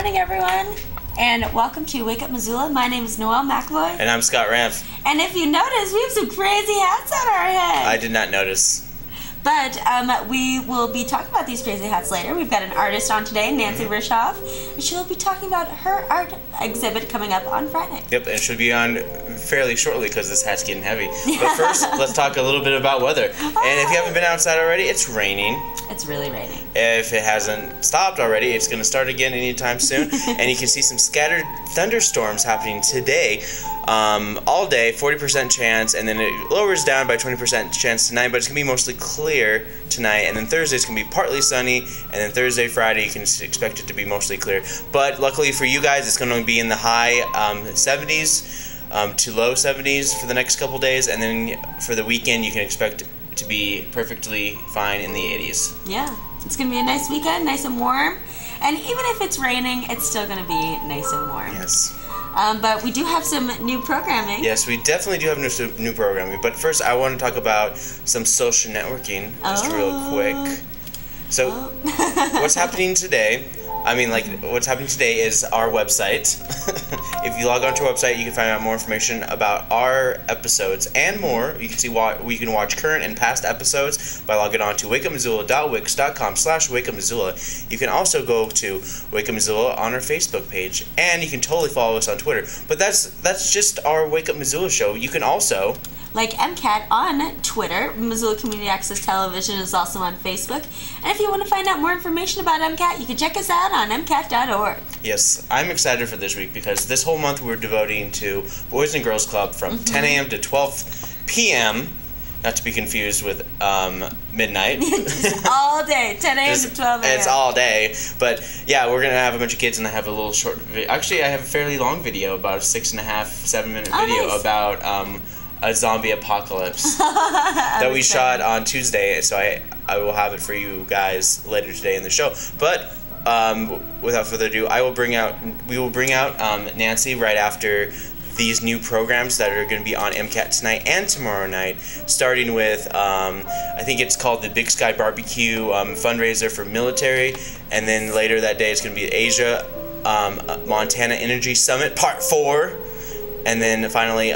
morning, everyone, and welcome to Wake Up Missoula. My name is Noelle McAvoy. And I'm Scott Ramps. And if you notice, we have some crazy hats on our head. I did not notice. But we will be talking about these crazy hats later. We've got an artist on today, Nancy Rishoff, and she'll be talking about her art exhibit coming up on Friday. Yep, and she'll be on fairly shortly because this hat's getting heavy. But first, let's talk a little bit about weather. And if you haven't been outside already, it's raining. It's really raining. If it hasn't stopped already, it's going to start again anytime soon. And you can see some scattered thunderstorms happening today. All day, 40% chance, and then it lowers down by 20% chance tonight, but it's going to be mostly clear tonight, and then Thursday it's going to be partly sunny, and then Thursday, Friday, you can expect it to be mostly clear. But luckily for you guys, it's going to be in the high 70s to low 70s for the next couple days, and then for the weekend, you can expect to be perfectly fine in the 80s. Yeah, it's going to be a nice weekend, nice and warm, and even if it's raining, it's still going to be nice and warm. Yes. But we do have some new programming. Yes, we definitely do have new programming. But first, I want to talk about some social networking, just real quick. So, what's happening today? What's happening today is our website. If you log onto our website, you can find out more information about our episodes and more. You can see you can watch current and past episodes by logging on to wakeupmissoula.wix.com/wakeupmissoula. You can also go to Wake Up Missoula on our Facebook page, and you can totally follow us on Twitter. But that's just our Wake Up Missoula show. You can also like MCAT on Twitter. Missoula Community Access Television is also on Facebook. And if you want to find out more information about MCAT, you can check us out on MCAT.org. Yes, I'm excited for this week because this whole month we're devoting to Boys and Girls Club from 10 a.m. to 12 p.m., not to be confused with midnight. All day, 10 a.m. to 12 a.m. It's all day. But yeah, we're going to have a bunch of kids, and I have a little short video. Actually, I have a fairly long video, about a 6.5-7-minute video about a zombie apocalypse that we shot on Tuesday, so I will have it for you guys later today in the show. But without further ado, we will bring out Nancy right after these new programs that are going to be on MCAT tonight and tomorrow night, starting with I think it's called the Big Sky Barbecue fundraiser for military, and then later that day it's going to be Asia Montana Energy Summit Part 4. And then finally,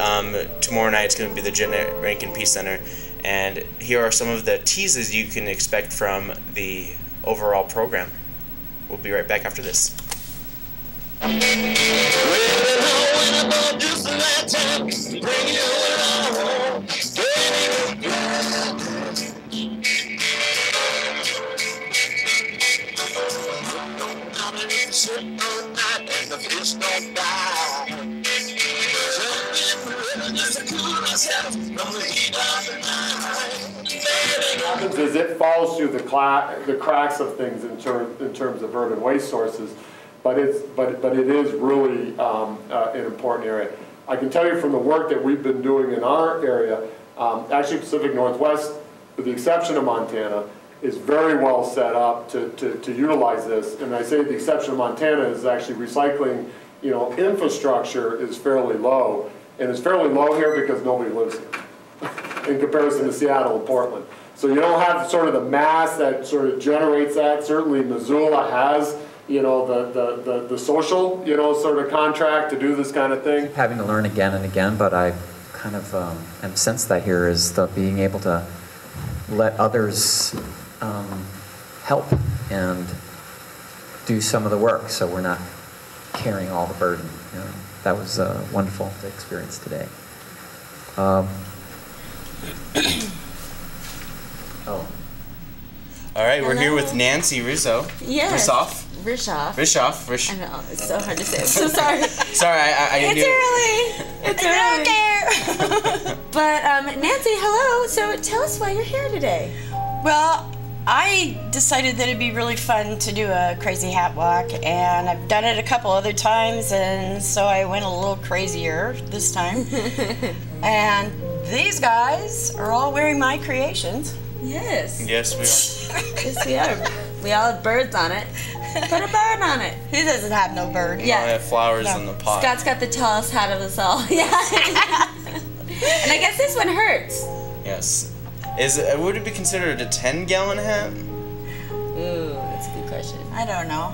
tomorrow night it's going to be the Janet Rankin Peace Center. And here are some of the teases you can expect from the overall program. We'll be right back after this. Is it falls through the cracks of things in terms of urban waste sources, but it is really an important area. I can tell you from the work that we've been doing in our area, actually Pacific Northwest, with the exception of Montana, is very well set up to utilize this. And I say the exception of Montana is actually recycling, infrastructure is fairly low, and it's fairly low here because nobody lives here in comparison to Seattle and Portland. So you don't have sort of the mass that sort of generates that. Certainly Missoula has, the social, sort of contract to do this kind of thing. Having to learn again and again, but I kind of am sensed that here is the being able to let others help and do some of the work, so we're not carrying all the burden. That was wonderful to experience today. All right, we're here with Nancy Rishoff. Yes. Rishoff. I know, it's so hard to say. I'm so sorry. Sorry, I It's early. It's early. But Nancy, hello. So tell us why you're here today. Well, I decided that it'd be really fun to do a crazy hat walk, and I've done it a couple other times, and so I went a little crazier this time. And these guys are all wearing my creations. Yes. Yes, we are. Yes, we are. We all have birds on it. Put a bird on it. Who doesn't have no bird? We all have flowers in the pot. Scott's got the tallest hat of us all. Yeah. And I guess this one hurts. Yes. Would it be considered a 10-gallon hat? Ooh, that's a good question. question? I don't know.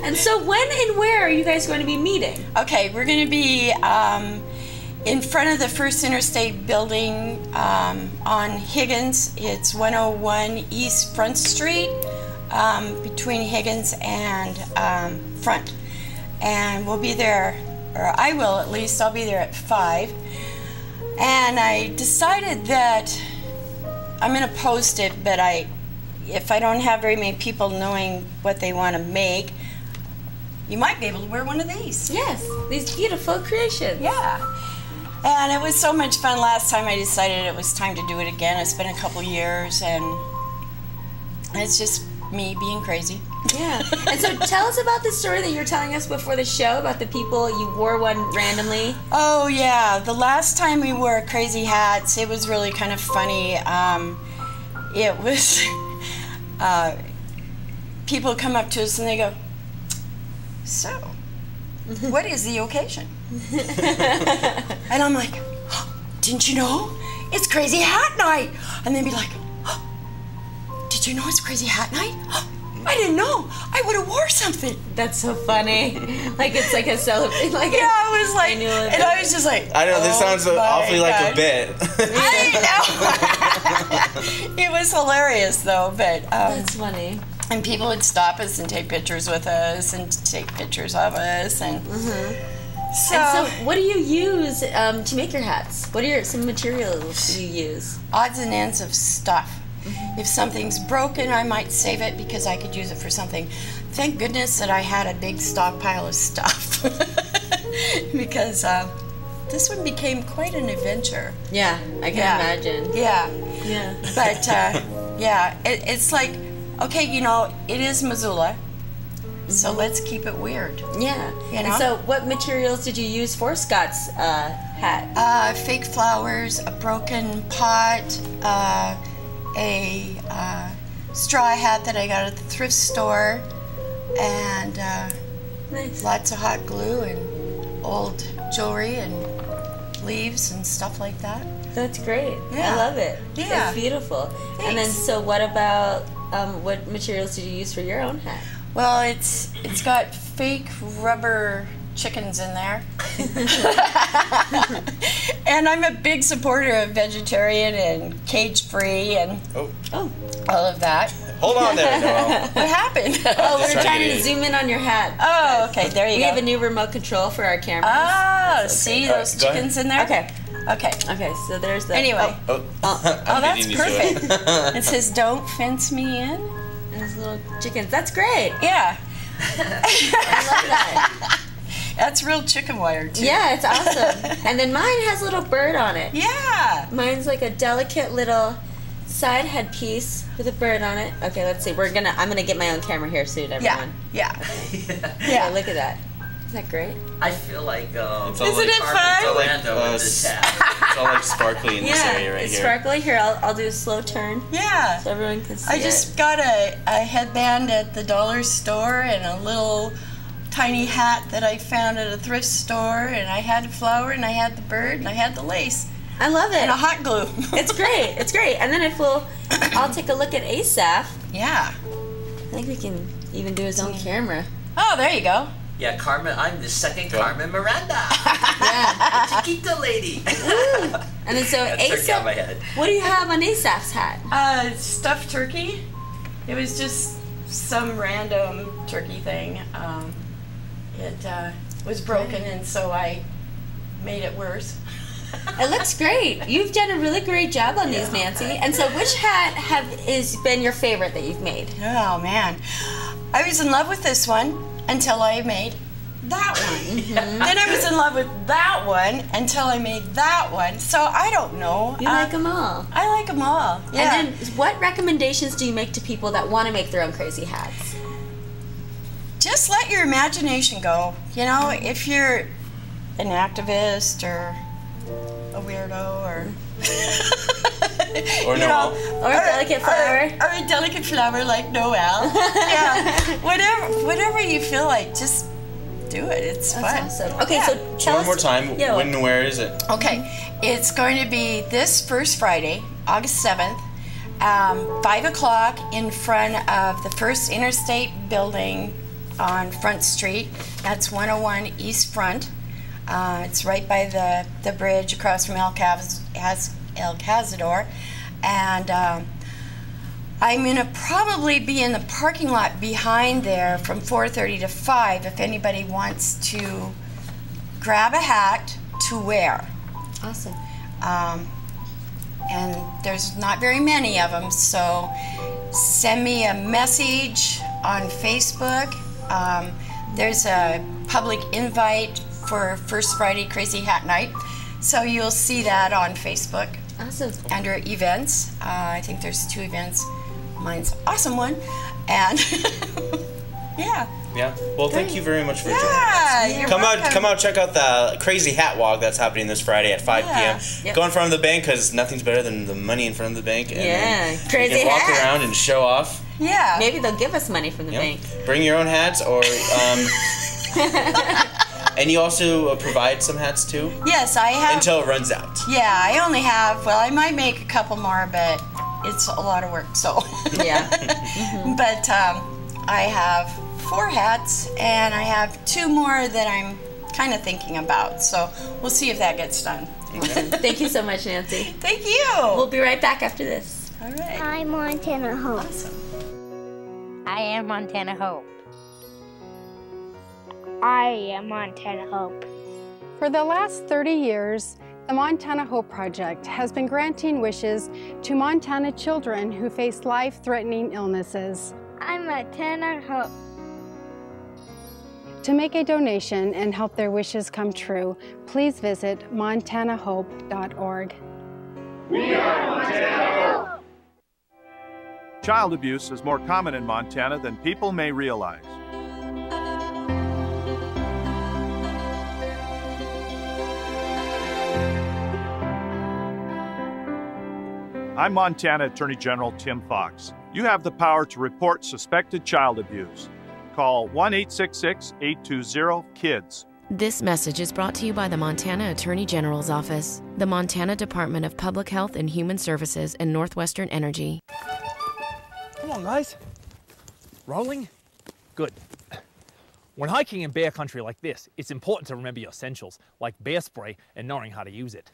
And so when and where are you guys going to be meeting? Okay, we're going to be in front of the First Interstate building on Higgins. It's 101 East Front Street, between Higgins and Front. And we'll be there, or I will at least, I'll be there at 5. And I decided that I'm going to post it, but if I don't have very many people knowing what they want to make, you might be able to wear one of these. Yes, these beautiful creations. Yeah. And it was so much fun last time. I decided it was time to do it again. It's been a couple years, and it's just me being crazy. Yeah. And so tell us about the story that you were telling us before the show about the people you wore one randomly. Oh, yeah. The last time we wore crazy hats, it was really kind of funny. It was, people come up to us and they go, "So, what is the occasion?" And I'm like, "Oh, didn't you know? It's Crazy Hat Night." And they'd be like, "Oh, did you know it's Crazy Hat Night? Oh, I didn't know. I would have wore something." That's so funny. Like it's like a celebration. Like yeah, I was like, annual and event. I was just like, I know, this sounds awfully like a bit. I know. It was hilarious though, but That's funny. and people would stop us and take pictures with us and take pictures of us, and so, And so what do you use to make your hats? What are some materials do you use? odds and ends of stuff. If something's broken, I might save it because I could use it for something. Thank goodness that I had a big stockpile of stuff because this one became quite an adventure. Yeah, I can imagine. Yeah. Yeah. But yeah, it's like, okay, you know, it is Missoula, so let's keep it weird. Yeah. You And know? so what materials did you use for Scott's hat? Fake flowers, a broken pot, a straw hat that I got at the thrift store, and Nice. lots of hot glue and old jewelry and leaves and stuff like that. That's great. Yeah. I love it. Yeah. It's beautiful. And then, Thanks. so what about, what materials did you use for your own hat? Well, it's got fake rubber chickens in there. And I'm a big supporter of vegetarian and cage-free and Oh, all of that. hold on there, Noelle. What happened? Oh, we're Just trying trying to to get zoom in on your hat. Oh, okay, there you We go. have a new remote control for our cameras. Oh, see All right, those go ahead. chickens in there? Okay. Okay. Okay, so there's the... Anyway. Oh, Oh, I'm that's getting used to it. perfect. It says, "Don't fence me in." And those little chickens. That's great. Yeah. I love that. That's real chicken wire, too. Yeah, it's awesome. And then mine has a little bird on it. Yeah. Mine's like a delicate little side headpiece with a bird on it. Okay, let's see. I'm gonna get my own camera here soon, Yeah. everyone. Yeah. Yeah, look at that. Isn't that great? I feel like It's all Isn't like, it fun? Orlando with this hat. it's all like sparkly in this area right it's here. sparkly. Here, I'll do a slow turn Yeah. so everyone can see I just got a headband at the dollar store and a little tiny hat that I found at a thrift store, and I had the flower and I had the bird and I had the lace I love it. and a hot glue. It's great. It's great. And then I'll take a look at Asaph. Yeah. I think we can even do his own camera. Oh, there you go. Yeah, Carmen. I'm the second Carmen Miranda. Yeah. Chiquita lady. And then so That took out my Asaph, head. what do you have on Asaph's hat? Stuffed turkey. It was just some random turkey thing. It was broken, and so I made it worse. It looks great. You've done a really great job on these, Nancy. And so which hat has been your favorite that you've made? Oh man, I was in love with this one until I made that one. Then I was in love with that one until I made that one. So I don't know. You like them all. I like them all. Yeah. And then what recommendations do you make to people that want to make their own crazy hats? Just let your imagination go. You know, if you're an activist or a weirdo or Or you Noelle. know, Or a delicate flower. or a delicate flower like Noelle. Yeah, whatever you feel like, just do it. It's That's fun. awesome. Okay, Yeah. so tell One us. more time. Yeah, When and where is it? Okay, it's going to be this first Friday, August 7th, 5 o'clock in front of the First Interstate building on Front Street. That's 101 East Front. It's right by the bridge across from El Cazador. And I'm going to probably be in the parking lot behind there from 4:30 to 5 if anybody wants to grab a hat to wear. Awesome. And there's not very many of them, so send me a message on Facebook. There's a public invite for First Friday Crazy Hat Night, so you'll see that on Facebook. Awesome. Under events. I think there's 2 events. Mine's an awesome one, and yeah. Yeah. Well, thank you very much for joining Yeah, us. you're Come welcome. out, check out the Crazy Hat Walk that's happening this Friday at 5 p.m. Yep. Go in front of the bank because nothing's better than the money in front of the bank. And Yeah, then crazy you can walk hat. around and show off. Yeah. Maybe they'll give us money from the Yep. bank. Bring your own hats, or and you also provide some hats too Yes, I have. until it runs out. Yeah, I only have. Well, I might make a couple more, but it's a lot of work. So. Yeah. But I have 4 hats, and I have 2 more that I'm kind of thinking about. So we'll see if that gets done. Thank you so much, Nancy. Thank you. We'll be right back after this. All right. I'm Montana Hope. I am Montana Hope. I am Montana Hope. For the last 30 years, the Montana Hope Project has been granting wishes to Montana children who face life-threatening illnesses. I'm Montana Hope. To make a donation and help their wishes come true, please visit montanahope.org. Child abuse is more common in Montana than people may realize. I'm Montana Attorney General Tim Fox. You have the power to report suspected child abuse. Call 1-866-820-KIDS. This message is brought to you by the Montana Attorney General's Office, the Montana Department of Public Health and Human Services, and Northwestern Energy. Come on, guys. Rolling? Good. When hiking in bear country like this, it's important to remember your essentials, like bear spray and knowing how to use it.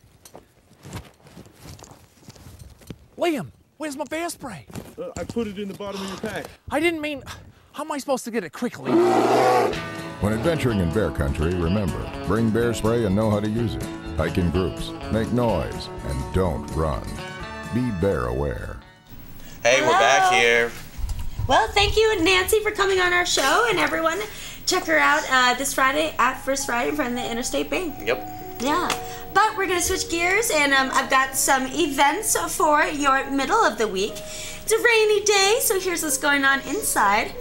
Liam, where's my bear spray? I put it in the bottom of your pack. I didn't mean... How am I supposed to get it quickly? When adventuring in bear country, remember, bring bear spray and know how to use it. Hike in groups, make noise, and don't run. Be bear aware. Hey, we're back here. Well, thank you, Nancy, for coming on our show, and everyone, check her out this Friday at First Friday in front of the Interstate Bank. Yep. Yeah, but we're gonna switch gears, and I've got some events for your middle of the week. It's a rainy day, so here's what's going on inside.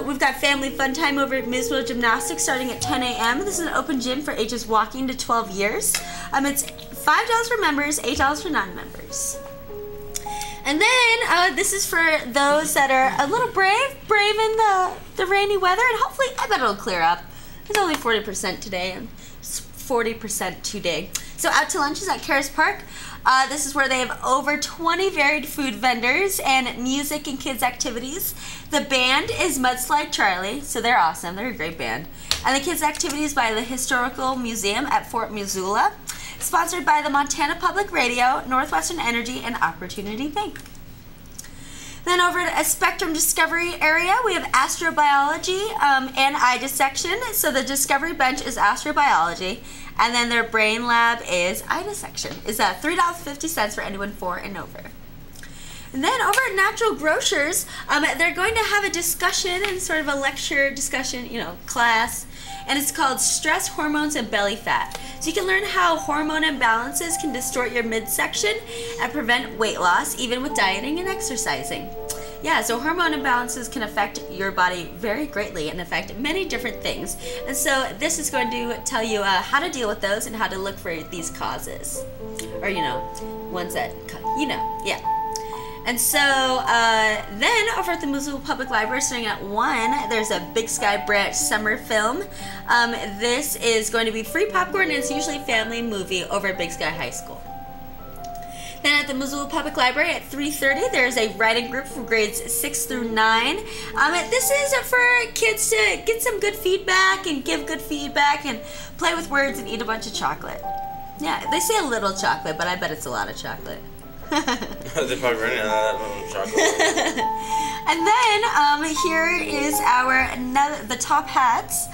We've got family fun time over at Missoula Gymnastics starting at 10 a.m. This is an open gym for ages walking to 12 years. It's $5 for members, $8 for non-members. And then this is for those that are a little braving the rainy weather, and hopefully, I bet it'll clear up. It's only 40% today, and it's 40% today. So out to lunch is at Karis Park. This is where they have over 20 varied food vendors and music and kids activities. The band is Mudslide Charlie, so they're awesome. They're a great band. And the kids activities by the Historical Museum at Fort Missoula. Sponsored by the Montana Public Radio, Northwestern Energy, and Opportunity Bank. Then over at a Spectrum Discovery area, we have astrobiology and eye dissection. So the Discovery Bench is astrobiology, and then their brain lab is eye dissection. Is that $3.50 for anyone 4 and over. And then over at Natural Grocers, they're going to have a discussion and sort of a lecture discussion, class, and it's called Stress, Hormones, and Belly Fat. So you can learn how hormone imbalances can distort your midsection and prevent weight loss, even with dieting and exercising. Yeah, so hormone imbalances can affect your body very greatly and affect many different things. And so this is going to tell you how to deal with those and how to look for these causes. Or, ones that, yeah. And so then over at the Missoula Public Library, starting at 1, there's a Big Sky Branch summer film. This is going to be free popcorn, and it's usually a family movie over at Big Sky High School. Then at the Missoula Public Library at 3:30, there's a writing group for grades 6 through 9. This is for kids to get some good feedback and give good feedback and play with words and eat a bunch of chocolate. Yeah, they say a little chocolate, but I bet it's a lot of chocolate. They're probably running out of that chocolate. And then here is the Top Hats.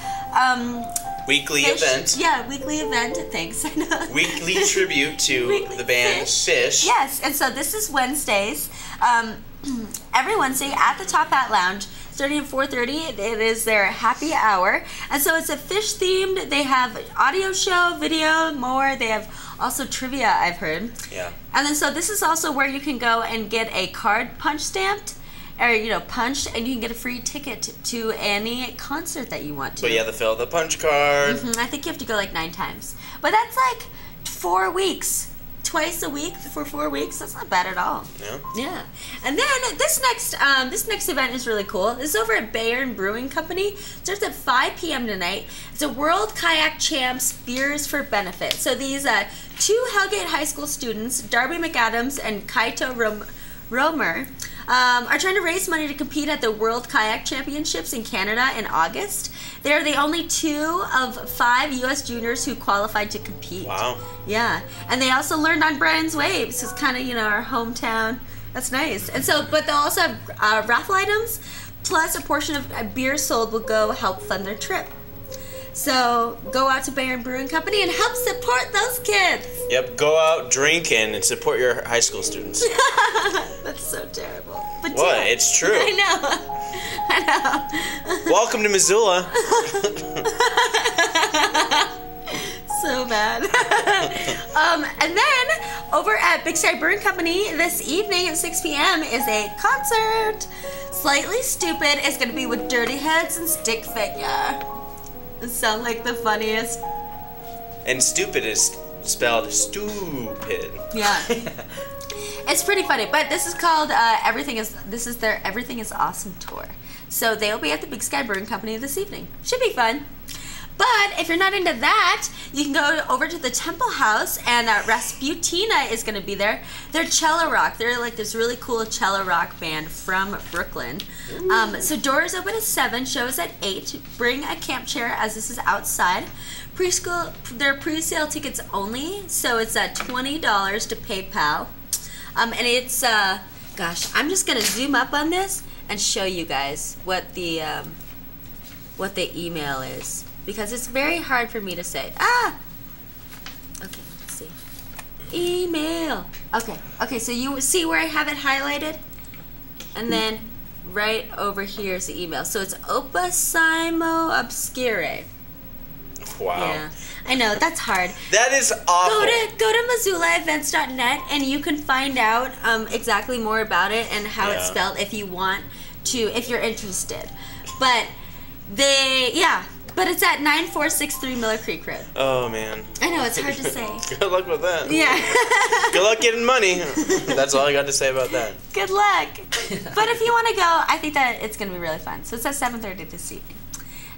Weekly event. Yeah, weekly event. Thanks. I know. Weekly tribute to the band Fish. Yes, and so this is Wednesdays. Every Wednesday at the Top Hat Lounge, starting at 4:30. It is their happy hour, and so it's a Fish themed. They have audio show, video, more. They have also trivia, I've heard. Yeah. And then so this is also where you can go and get a card punch stamped. Or, punched, and you can get a free ticket to any concert that you want to. But you have to fill out the punch card. I think you have to go like 9 times. But that's like 4 weeks. Twice a week for 4 weeks. That's not bad at all. Yeah. Yeah. And then this next event is really cool. This is over at Bayern Brewing Company. It starts at 5 p.m. tonight. It's a World Kayak Champs Beers for Benefit. So these 2 Hellgate High School students, Darby McAdams and Kaito Romer, are trying to raise money to compete at the World Kayak Championships in Canada in August. They're the only 2 of 5 U.S. juniors who qualified to compete. Wow. Yeah. And they also learned on Brian's Waves. It's kind of, our hometown. That's nice. And so, but they'll also have raffle items, plus a portion of beer sold will go help fund their trip. So go out to Bayern Brewing Company and help support those kids. Yep, go out drinking and support your high school students. That's so terrible. But what? Yeah. It's true. I know. Welcome to Missoula. So bad. And then over at Big Sky Brewing Company this evening at 6 p.m. is a concert. Slightly Stupid is going to be with Dirty Heads and Stick Figure. It sounds like the funniest. And stupid is spelled stupid. Yeah. It's pretty funny, but this is called their Everything is Awesome tour. So they'll be at the Big Sky Brewing Company this evening. Should be fun. But if you're not into that, you can go over to the Temple House, and Rasputina is going to be there. They're cello rock. They're like this really cool cello rock band from Brooklyn. So doors open at 7, shows at 8. Bring a camp chair, as this is outside. They're pre-sale tickets only, so it's at $20 to PayPal. And it's, gosh, I'm just going to zoom up on this and show you guys what the email is. Because it's very hard for me to say. Okay, let's see. Email. Okay, so you see where I have it highlighted? And then right over here is the email. So it's Opusimo Obscure. Wow. Yeah, I know, that's hard. That is awful. Go to MissoulaEvents.net and you can find out exactly more about it and how it's spelled if you want to, if you're interested. But but it's at 9463 Miller Creek Road. Oh, man. I know, it's hard to say. Good luck with that. Yeah. Good luck getting money. That's all I got to say about that. Good luck. But if you want to go, I think that it's going to be really fun. So it's at 7:30 this evening.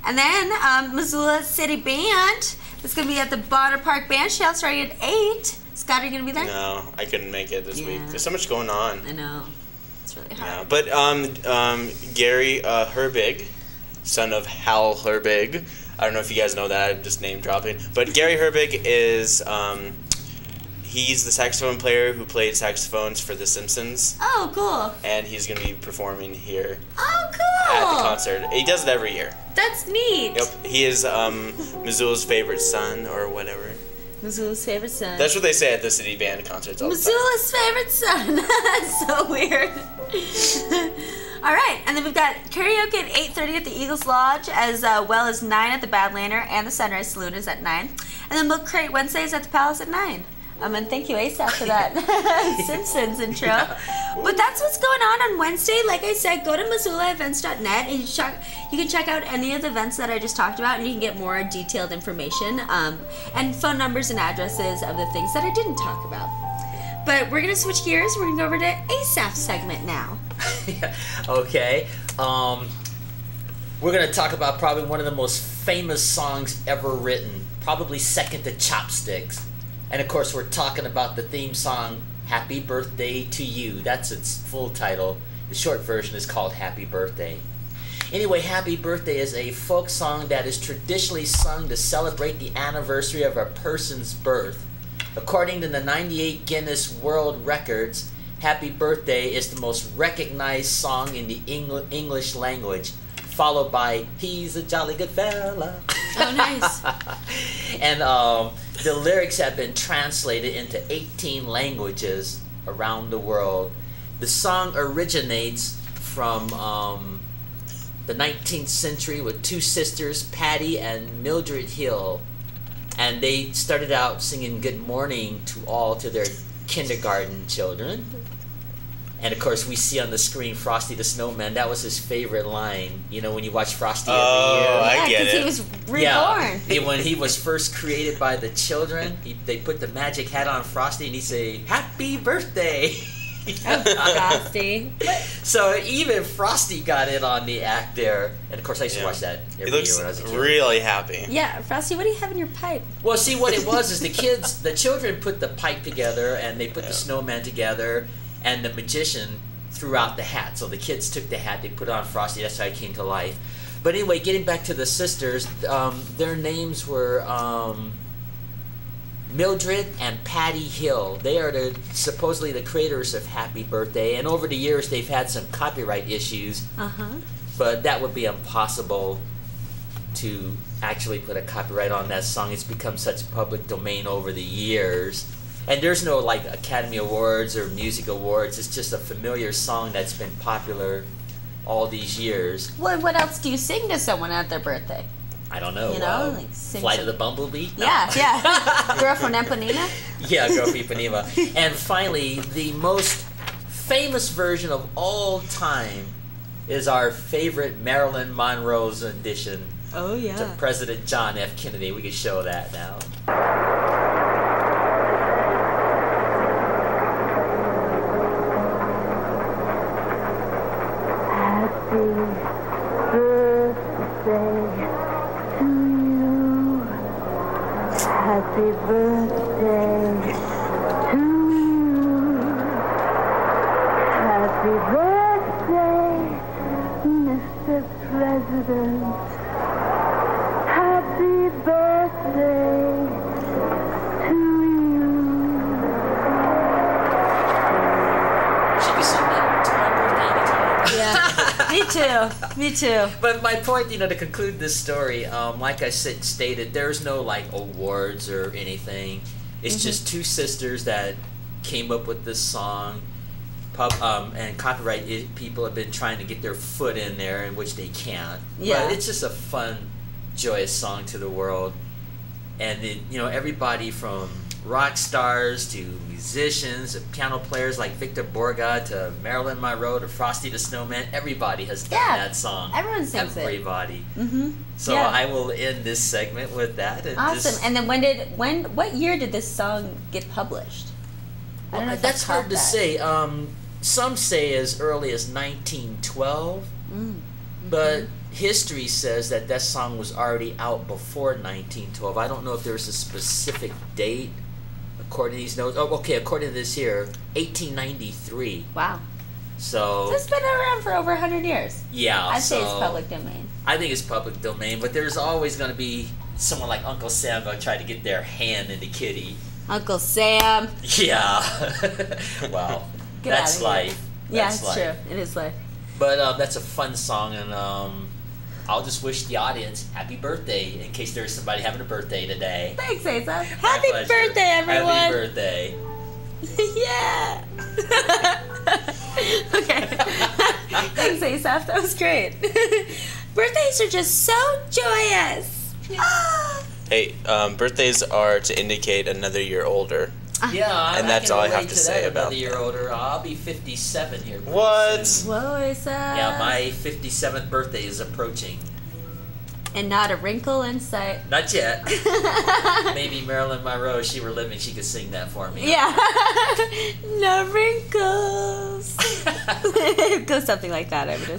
And then Missoula City Band is going to be at the Bonner Park Band Shell starting at 8. Scott, are you going to be there? No, I couldn't make it this week. There's so much going on. I know. It's really hard. Yeah, but Gary Herbig, son of Hal Herbig. I don't know if you guys know that. I'm just name dropping. But Gary Herbig is he's the saxophone player who played saxophones for The Simpsons. Oh, cool. And he's going to be performing here. Oh, cool. At the concert. He does it every year. That's neat. Yep. He is Missoula's favorite son or whatever. Missoula's favorite son. That's what they say at the city band concerts all the time. Missoula's favorite son. So weird. All right, and then we've got karaoke at 8:30 at the Eagles Lodge, as well as 9 at the Badlander, and the Sunrise Saloon is at 9. And then Milk Crate Wednesdays at the Palace at 9. And thank you, Asaph, for that Simpsons intro. But that's what's going on Wednesday. Like I said, go to MissoulaEvents.net and you can check out any of the events that I just talked about, and you can get more detailed information and phone numbers and addresses of the things that I didn't talk about. But we're going to switch gears. We're going to go over to Asaph's segment now. Okay. We're going to talk about probably one of the most famous songs ever written, probably second to Chopsticks. And of course, we're talking about the theme song Happy Birthday to You. That's its full title. The short version is called Happy Birthday. Anyway, Happy Birthday is a folk song that is traditionally sung to celebrate the anniversary of a person's birth. According to the 98 Guinness World Records, Happy Birthday is the most recognized song in the English language, followed by He's a Jolly Good Fella. Oh, nice. And the lyrics have been translated into 18 languages around the world. The song originates from the 19th century with two sisters, Patty and Mildred Hill. And they started out singing Good Morning to All to their kindergarten children. And of course, we see on the screen Frosty the Snowman. That was his favorite line. You know, when you watch Frosty every year. Oh, I get it. because he was reborn. Yeah, when he was first created by the children, they put the magic hat on Frosty and he'd say, "Happy birthday!" Frosty. So even Frosty got in on the act there. And of course, I used to watch that every year when I was a kid. Really happy. Yeah, Frosty, what do you have in your pipe? Well, see, what it was is the children put the pipe together and they put the snowman together, and the magician threw out the hat. So the kids took the hat, they put it on Frosty. That's how he came to life. But anyway, getting back to the sisters, their names were Mildred and Patty Hill. They are supposedly the creators of Happy Birthday, and over the years they've had some copyright issues. But that would be impossible to actually put a copyright on that song. It's become such public domain over the years. And there's no like Academy Awards or music awards. It's just a familiar song that's been popular all these years. What else do you sing to someone at their birthday? I don't know. You know, like sing Flight of the Bumblebee? No. Yeah. Girl from Ipanema? Yeah, Girl from Ipanema. And finally, the most famous version of all time is our favorite Marilyn Monroe's edition. Oh, yeah. To President John F. Kennedy. We can show that now. Happy birthday to you. Happy birthday, Mr. President. Happy birthday to you. She can sing that to my birthday anytime. Yeah, me too. Me too. But my point, to conclude this story, like I stated, there's no like awards or anything. It's just two sisters that came up with this song. And copyright people have been trying to get their foot in there, in which they can't. Yeah. But it's just a fun, joyous song to the world. And everybody from rock stars to musicians to piano players like Victor Borga to Marilyn Monroe to Frosty the Snowman, everybody has done that song. Everyone sings everybody. it. So I will end this segment with that. And awesome. And then what year did this song get published? I don't know if that's hard to say. Some say as early as 1912, but history says that song was already out before 1912. I don't know if there's a specific date according to these notes. Oh, okay, according to this here, 1893. Wow. So it's been around for over 100 years. Yeah. I'd say it's public domain. I think it's public domain, but there's always going to be someone like Uncle Sam going to try to get their hand in the kitty. Uncle Sam. Yeah. Wow. That's life. Yeah, it's true. It is life. But that's a fun song, and I'll just wish the audience happy birthday in case there's somebody having a birthday today. Thanks, Asaph. Happy birthday, everyone. Happy birthday. Yeah. Okay. Thanks, Asaph. That was great. Birthdays are just so joyous. Hey, birthdays are to indicate another year older. Yeah, and that's all I have to say about another year older. I'll be 57 here. What? Soon. Whoa, Asaph. Yeah, my 57th birthday is approaching. And not a wrinkle in sight. Not yet. Maybe Marilyn Monroe, if she were living, she could sing that for me. Yeah. No wrinkles. Go something like that, I would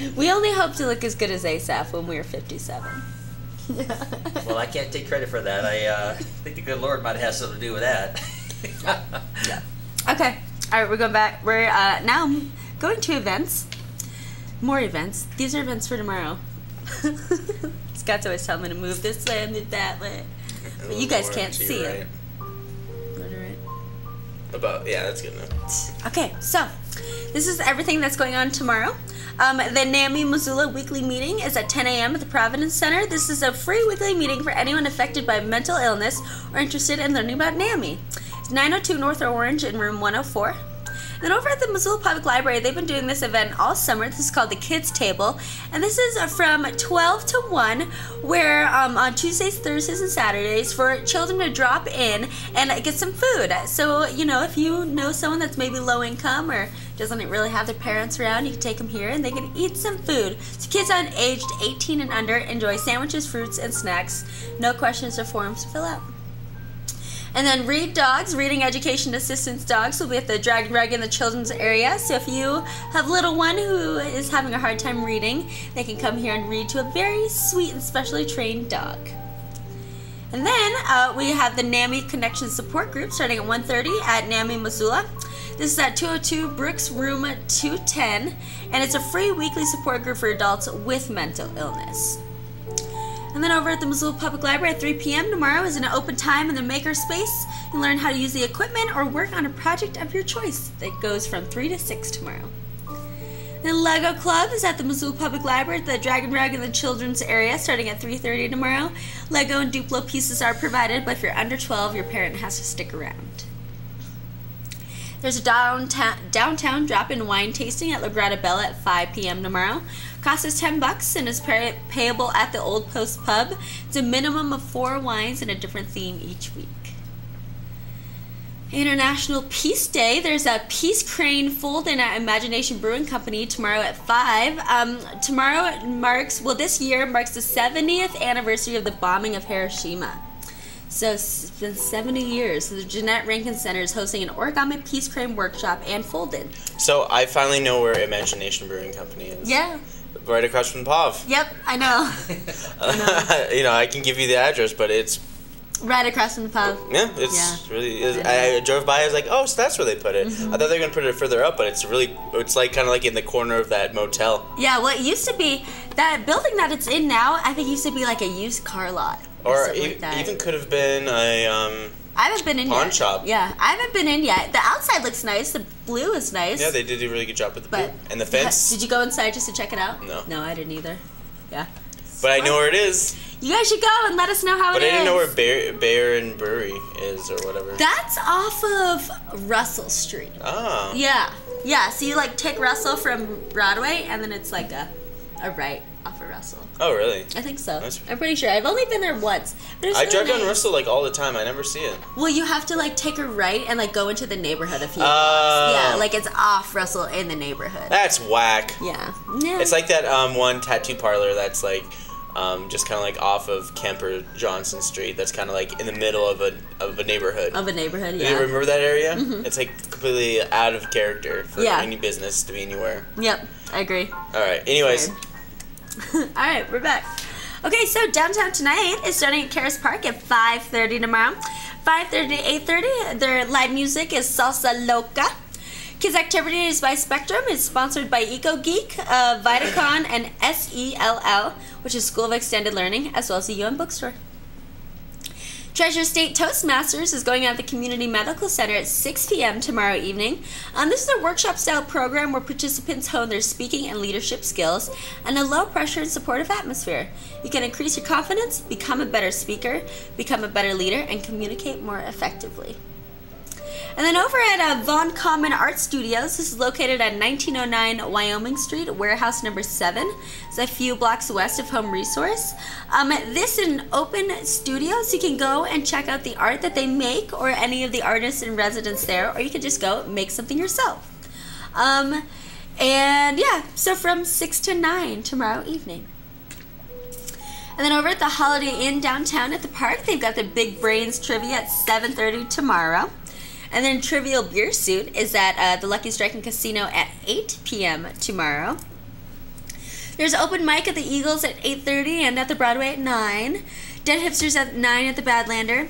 assume. We only hope to look as good as Asaph when we're 57. Well, I can't take credit for that. I think the good Lord might have had something to do with that. Yeah. Okay. All right, we're going back. We're now going to events. More events. These are events for tomorrow. Scott's always telling me to move this way and move that way. But you guys can't see it. Yeah, that's good enough. Okay, so this is everything that's going on tomorrow. The NAMI Missoula weekly meeting is at 10 a.m. at the Providence Center. This is a free weekly meeting for anyone affected by mental illness or interested in learning about NAMI. It's 902 North Orange in room 104. Then over at the Missoula Public Library, they've been doing this event all summer. This is called the Kids Table, and this is from 12 to 1, where on Tuesdays, Thursdays, and Saturdays for children to drop in and get some food. So, you know, if you know someone that's maybe low income or doesn't really have their parents around, you can take them here and they can eat some food. So kids aged 18 and under enjoy sandwiches, fruits, and snacks. No questions or forms to fill out. And then Read Dogs, Reading Education Assistance Dogs, will be at the Dragon Rug in the children's area. So if you have a little one who is having a hard time reading, they can come here and read to a very sweet and specially trained dog. And then we have the NAMI Connection Support Group starting at 1:30 at NAMI Missoula. This is at 202 Brooks Room 210, and it's a free weekly support group for adults with mental illness. And then over at the Missoula Public Library at 3 p.m. tomorrow is an open time in the maker space. You can learn how to use the equipment or work on a project of your choice. That goes from 3 to 6 tomorrow. Then Lego Club is at the Missoula Public Library at the Dragon Rug in the children's area starting at 3:30 tomorrow. Lego and Duplo pieces are provided, but if you're under 12, your parent has to stick around. There's a downtown drop-in wine tasting at La Grata Bella at 5 p.m. tomorrow. Cost is $10 and is payable at the Old Post Pub. It's a minimum of 4 wines and a different theme each week. International Peace Day. There's a Peace Crane fold-in at Imagination Brewing Company tomorrow at 5. Tomorrow this year marks the 70th anniversary of the bombing of Hiroshima. So it's been 70 years. So the Jeanette Rankin Center is hosting an origami peace crane workshop and fold-in. So I finally know where Imagination Brewing Company is. Yeah. Right across from POV. Yep, I know. You know, I can give you the address, but it's right across from the pub. Yeah, it's really. I drove by. I was like, oh, so that's where they put it. Mm-hmm. I thought they were gonna put it further up, but it's like kind of like in the corner of that motel. Yeah, well, it used to be that building that it's in now. I think used to be like a used car lot, or even could have been a I haven't been in pawn yet. shop. Yeah, I haven't been in yet. The outside looks nice. The blue is nice. Yeah, they did a really good job with the blue and the fence. Did you go inside just to check it out? No. No, I didn't either. Yeah. But I know where it is. You guys should go and let us know how it is. But I didn't know where Bear and Brewery is or whatever. That's off of Russell Street. Ah. Yeah. Yeah, so you like take Russell from Broadway and then it's like a right off of Russell. Oh, really? I think so. I'm pretty sure. I've only been there once. But I drive down Russell like all the time. I never see it. Well, you have to like take a right and like go into the neighborhood a few blocks. Yeah, like it's off Russell in the neighborhood. That's whack. Yeah. Yeah. It's like that one tattoo parlor that's like just kind of like off of Kemper Johnson Street. That's kind of like in the middle of a neighborhood. Of a neighborhood, yeah. You remember that area? Mm-hmm. It's like completely out of character for any business to be anywhere. Yep, I agree. All right. Anyways. All right, we're back. Okay, so Downtown Tonight is starting at Karis Park at 5:30 tomorrow. 5:30 to 8:30. Their live music is Salsa Loca. Kids Activities by Spectrum is sponsored by EcoGeek, Vitacon, and SELL, which is School of Extended Learning, as well as the UM Bookstore. Treasure State Toastmasters is going on at the Community Medical Center at 6 p.m. tomorrow evening. This is a workshop-style program where participants hone their speaking and leadership skills in a low-pressure and supportive atmosphere. You can increase your confidence, become a better speaker, become a better leader, and communicate more effectively. And then over at Von Common Art Studios, this is located at 1909 Wyoming Street, warehouse number 7. It's a few blocks west of Home Resource. This is an open studio, so you can go and check out the art that they make or any of the artists in residence there, or you can just go make something yourself. And yeah, so from 6 to 9 tomorrow evening. And then over at the Holiday Inn downtown at the park, they've got the Big Brains Trivia at 7:30 tomorrow. And then Trivial Beer Suit is at the Lucky Strike and Casino at 8 p.m. tomorrow. There's open mic at the Eagles at 8:30 and at the Broadway at 9. Dead Hipsters at 9 at the Badlander.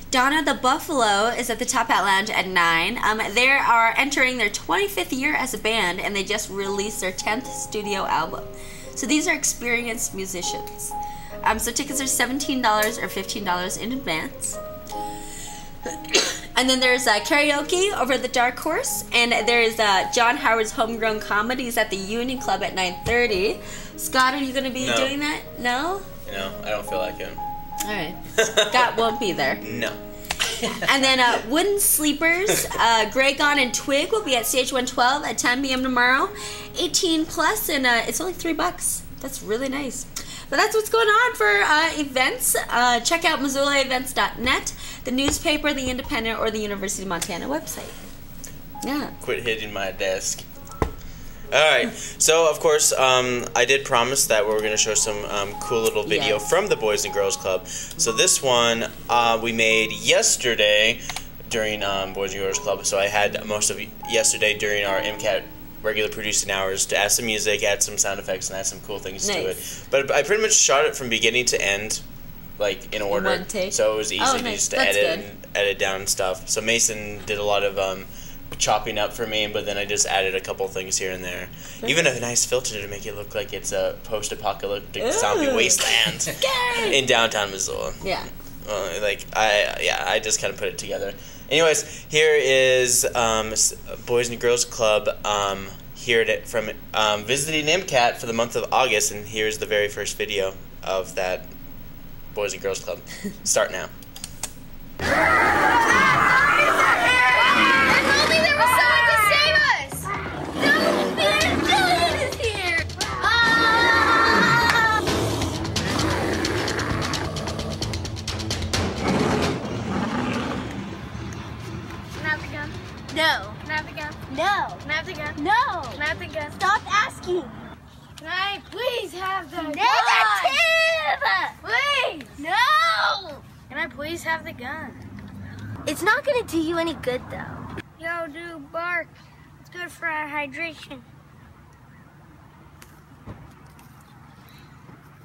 Donna the Buffalo is at the Top Hat Lounge at 9. They are entering their 25th year as a band, and they just released their 10th studio album. So these are experienced musicians. So tickets are $17 or $15 in advance. And then there's karaoke over at the Dark Horse, and there's John Howard's Homegrown Comedies at the Union Club at 9:30. Scott, are you going to be doing that? No? No, I don't feel like it. All right. Scott won't be there. No. And then Wooden Sleepers, Grey Gone and Twig will be at Stage 112 at 10 p.m. tomorrow. 18 plus, and it's only $3. That's really nice. But that's what's going on for events. Check out MissoulaEvents.net, the newspaper, the Independent, or the University of Montana website. Yeah. Quit hitting my desk. Alright, so of course, I did promise that we were going to show some cool little video from the Boys and Girls Club. So this one we made yesterday during Boys and Girls Club. So I had most of yesterday during our MCAT regular producing hours to add some music, add some sound effects, and add some cool things to it. But I pretty much shot it from beginning to end, like in order. One take. So it was easy to just edit down stuff. So Mason did a lot of chopping up for me, but then I just added a couple things here and there. Even a nice filter to make it look like it's a post-apocalyptic zombie wasteland in downtown Missoula. Yeah. I just kind of put it together. Anyways, here is Boys and Girls Club here from visiting MCAT for the month of August, and here's the very first video of that Boys and Girls Club. Start now. No. Can I have the gun? No. Can I have the gun? No. Can I have the gun? Stop asking. Can I please have the gun? Negative! Please! No! Can I please have the gun? It's not gonna do you any good though. Yo, dude, bark. It's good for our hydration.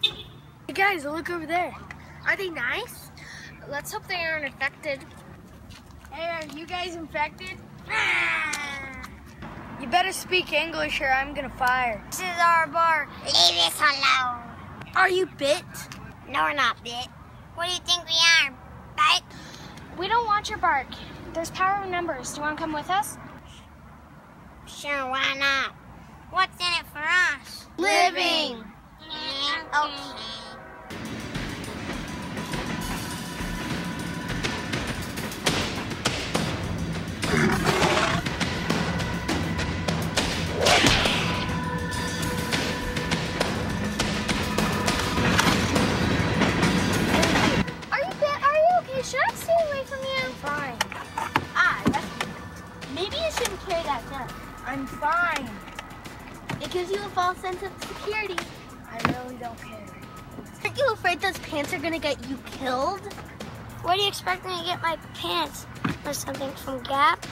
Hey guys, look over there. Are they nice? Let's hope they aren't infected. Hey, are you guys infected? You better speak English or I'm gonna fire. This is our bark. Leave us alone. Are you bit? No, we're not bit. What do you think we are, bite? We don't want your bark. There's power in numbers. Do you want to come with us? Sure, why not? What's in it for us? Living. Okay. Should I stay away from you? I'm fine. Maybe you shouldn't carry that gun. I'm fine. It gives you a false sense of security. I really don't care. Aren't you afraid those pants are gonna get you killed? Where do you expect me to get my pants? Or something from Gap?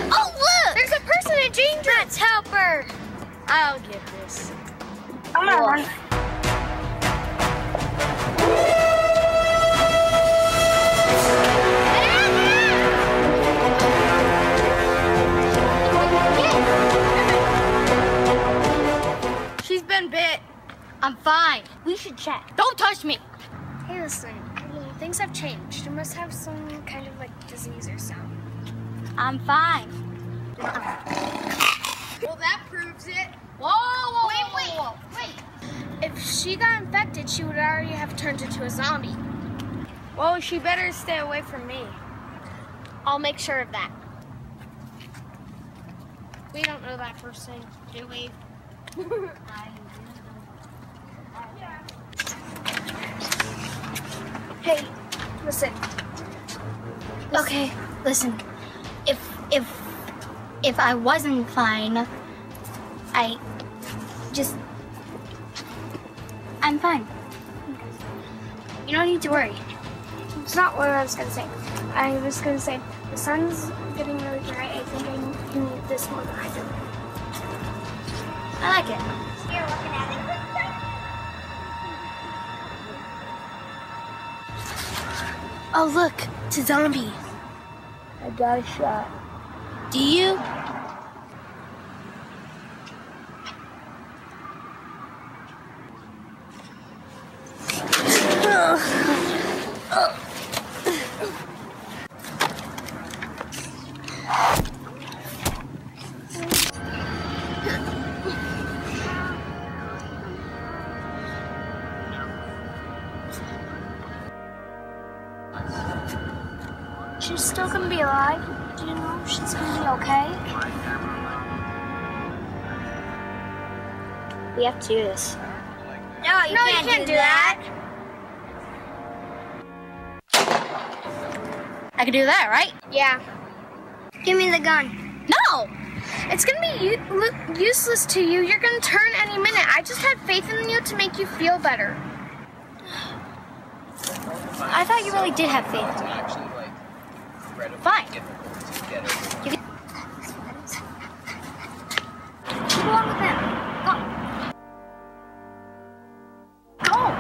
Oh, look! There's a person in danger! Let's help her! I'll get this. I'm gonna run. She's been bit. I'm fine. We should check. Don't touch me! Hey, listen. Things have changed. You must have some kind of like disease or something. I'm fine. Well, that proves it. Whoa, wait. If she got infected, she would already have turned into a zombie. Well, she better stay away from me. I'll make sure of that. We don't know that person, do we? Hey, listen. Okay, listen. If I wasn't fine, I'm fine. You don't need to worry. It's not what I was gonna say. I was gonna say the sun's getting really bright. I think I need this more than I do. I like it. You're looking at it. Oh look, it's a zombie. I got a shot. Do you? She's still gonna be alive. Do you know she's gonna be okay? We have to do this. No, you can't do that. I can do that, right? Yeah. Give me the gun. No! It's gonna be useless to you. You're gonna turn any minute. I just had faith in you to make you feel better. I thought you really did have faith in me. Fine. You can... Keep along with him. Go. Go.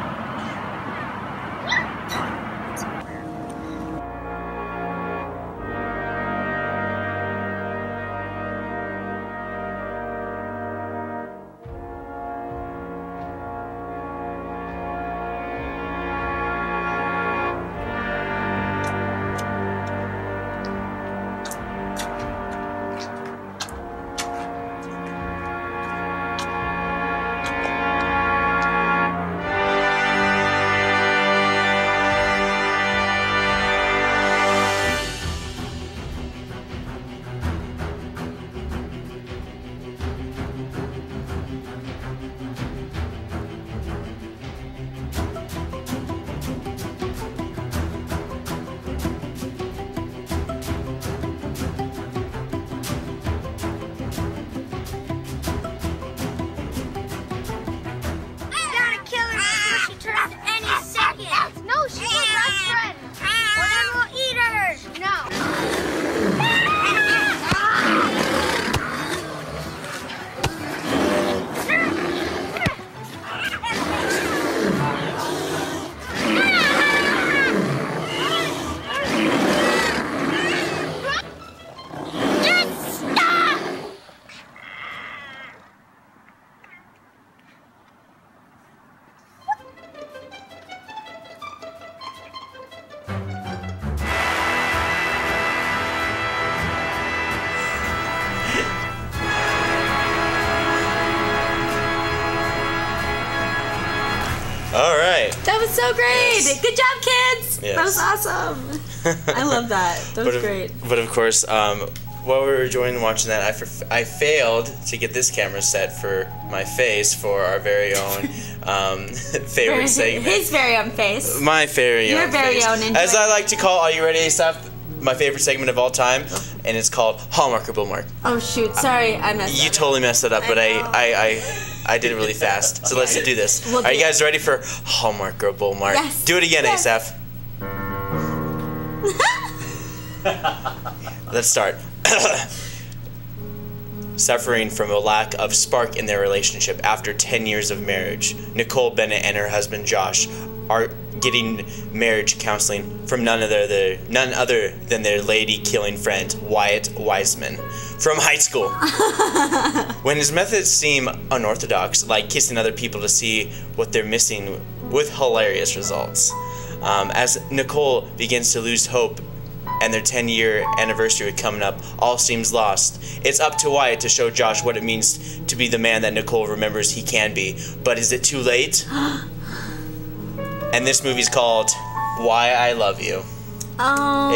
That was so great! Yes. Good job, kids! Yes. That was awesome! I love that. That was great. But of course, while we were enjoying watching that, I failed to get this camera set for my face for our very own favorite segment. His very own face. My very own Your very face. own. As I like to call, are you ready, Asaph? My favorite segment of all time, and it's called Hallmark or Bullmark. Oh shoot! Sorry, I messed up. You totally messed it up, but I did it really fast. So let's do this. Are you guys ready for Hallmark or Bullmark? Yes. Do it again, Asaph. Let's start. Suffering from a lack of spark in their relationship after 10 years of marriage, Nicole Bennett and her husband Josh are getting marriage counseling from none other than their lady-killing friend, Wyatt Wiseman, from high school. When his methods seem unorthodox, like kissing other people to see what they're missing, with hilarious results. As Nicole begins to lose hope and their 10-year anniversary coming up, all seems lost. It's up to Wyatt to show Josh what it means to be the man that Nicole remembers he can be. But is it too late? And this movie's called Why I Love You.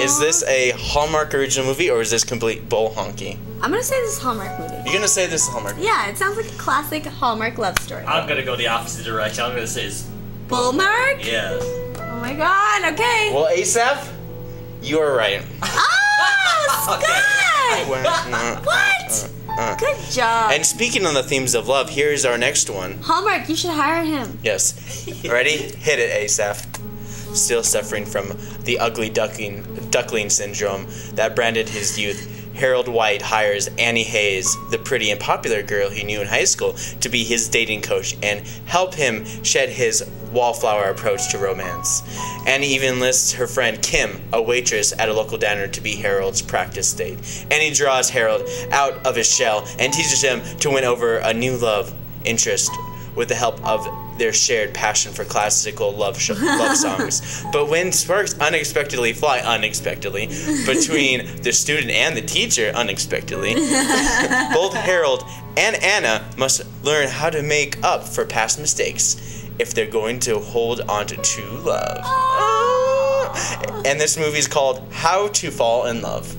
Is this a Hallmark original movie, or is this complete bull honky? I'm gonna say this is a Hallmark movie. You're gonna say this is Hallmark? Yeah, it sounds like a classic Hallmark love story. I'm gonna go the opposite direction. I'm gonna say it's Bullmark? Yes. Oh my god, okay. Well, Asaph, you are right. Oh, Scott! What? Good job. And speaking on the themes of love, here's our next one. Hallmark, you should hire him. Yes. Ready? Hit it, Asaph. still suffering from the ugly duckling syndrome that branded his youth, Harold White hires Annie Hayes, the pretty and popular girl he knew in high school, to be his dating coach and help him shed his wallflower approach to romance. Annie even enlists her friend Kim, a waitress at a local diner, to be Harold's practice date. Annie draws Harold out of his shell and teaches him to win over a new love interest with the help of their shared passion for classical love songs. But when sparks unexpectedly fly between the student and the teacher unexpectedly, both Harold and Anna must learn how to make up for past mistakes if they're going to hold on to true love. And this movie is called How to Fall in Love.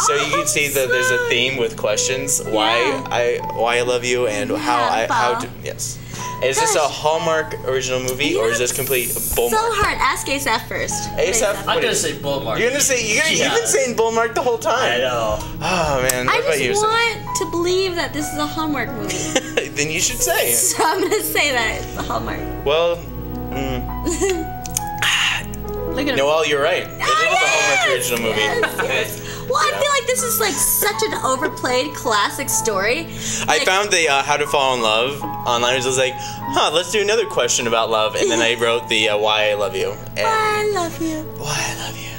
So you can see that there's a theme with questions why I love you and how to yes. Is this a Hallmark original movie or is this complete Bullmark? So hard. Ask Asaph first. Asaph? I'm gonna say Bullmark. You're gonna say you've been saying Bullmark the whole time. I know. Oh man. I just want to believe that this is a Hallmark movie. Then you should say it. So I'm gonna say that it's a Hallmark. Well, Look at Noelle, you're right. It is a Hallmark original movie. Yes. Well, I feel like this is like such an overplayed classic story. I found the How to Fall in Love online. I was like, let's do another question about love. And then I wrote the Why I Love You. And Why I Love You. Why I Love You.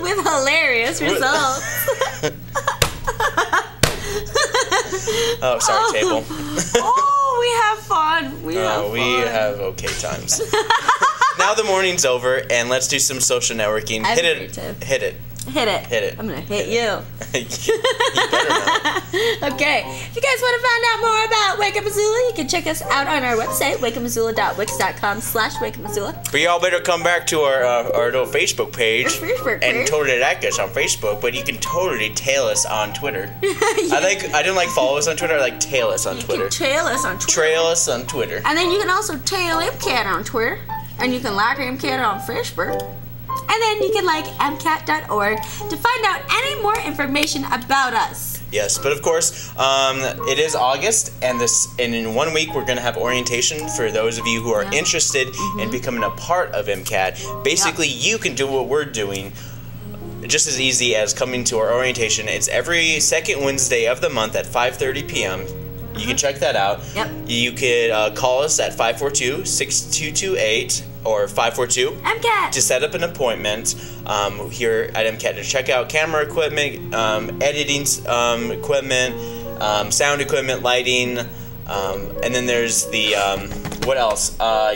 With hilarious results. Oh, sorry, table. Oh, we have fun. We have okay times. Now the morning's over, and let's do some social networking. Hit it. Hit it. I'm gonna hit you. You better not. Okay. If you guys want to find out more about Wake Up Missoula, you can check us out on our website, wakeupmissoula.wix.com/Wake Up Missoula. But y'all better come back to our little Facebook page and totally like us on Facebook, but you can totally tail us on Twitter. I didn't like follow us on Twitter, I like tail us on Twitter. You can trail us on Twitter. Trail us on Twitter. And then you can also tail MCAT on Twitter. And you can like MCAT on Facebook. And then you can like mcat.org to find out any more information about us. Yes, but of course, it is August, and in 1 week we're going to have orientation for those of you who are interested in becoming a part of MCAT. Basically, you can do what we're doing just as easy as coming to our orientation. It's every second Wednesday of the month at 5:30 p.m. You can check that out. Yep. You could call us at 542-6228 or 542 to set up an appointment here at MCAT to check out camera equipment, editing equipment, sound equipment, lighting, and then there's the what else?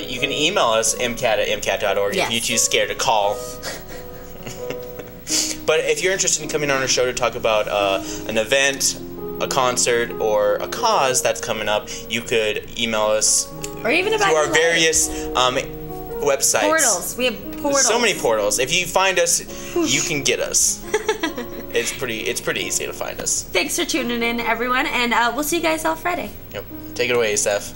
You can email us mcat@mcat.org if you're too scared to call. But if you're interested in coming on our show to talk about an event, a concert, or a cause that's coming up, you could email us or even about to our various websites. Portals. We have portals. So many portals. If you find us, you can get us. It's pretty easy to find us. Thanks for tuning in, everyone, and we'll see you guys all Friday. Yep. Take it away, Asaph.